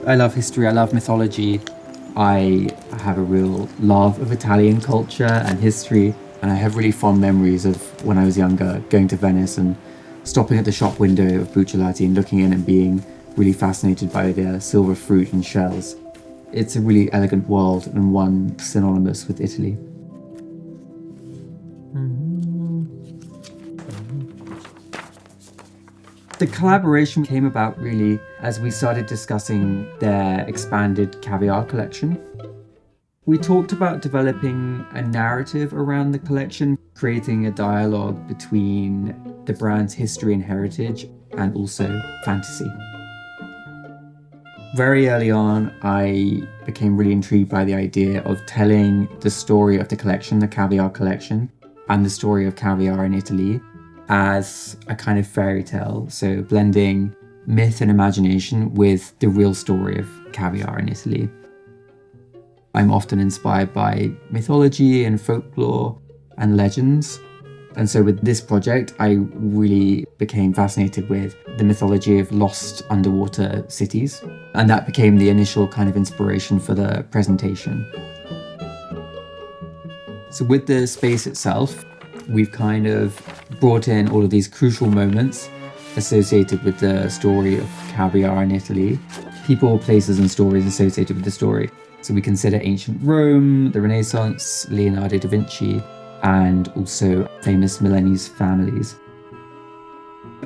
I love history, I love mythology. I have a real love of Italian culture and history, and I have really fond memories of when I was younger, going to Venice and stopping at the shop window of Buccellati and looking in and being really fascinated by their silver fruit and shells. It's a really elegant world and one synonymous with Italy. The collaboration came about really as we started discussing their expanded caviar collection. We talked about developing a narrative around the collection, creating a dialogue between the brand's history and heritage and also fantasy. Very early on, I became really intrigued by the idea of telling the story of the collection, the caviar collection, and the story of caviar in Italy as a kind of fairy tale. So blending myth and imagination with the real story of caviar in Italy. I'm often inspired by mythology and folklore and legends. And so with this project, I really became fascinated with the mythology of lost underwater cities. And that became the initial kind of inspiration for the presentation. So with the space itself, we've kind of brought in all of these crucial moments associated with the story of caviar in Italy, people, places, and stories associated with the story. So we consider ancient Rome, the Renaissance, Leonardo da Vinci, and also famous Milanese families.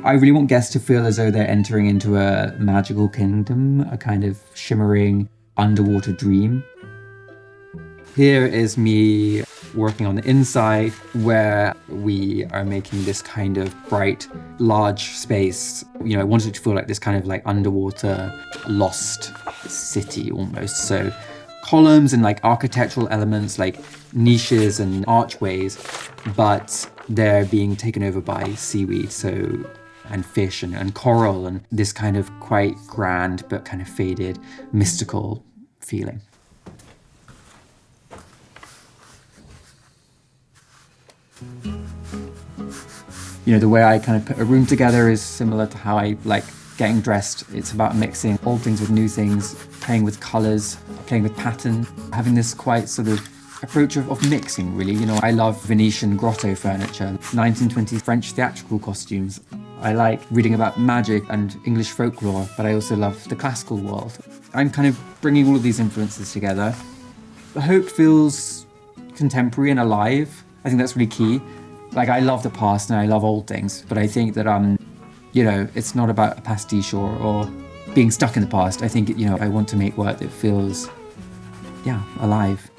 I really want guests to feel as though they're entering into a magical kingdom, a kind of shimmering underwater dream. Here is me working on the inside, where we are making this kind of bright, large space. I wanted it to feel like this kind of like underwater, lost city almost. So columns and like architectural elements like niches and archways, but they're being taken over by seaweed, and fish and coral, and this kind of quite grand but kind of faded, mystical feeling. The way I kind of put a room together is similar to how I like getting dressed. It's about mixing old things with new things, playing with colors, playing with pattern, having this quite sort of approach of mixing, really. I love Venetian grotto furniture, 1920s French theatrical costumes. I like reading about magic and English folklore, but I also love the classical world. I'm kind of bringing all of these influences together. The hope feels contemporary and alive. I think that's really key. Like, I love the past and I love old things, but I think that, it's not about a pastiche or being stuck in the past. I think, I want to make work that feels, alive.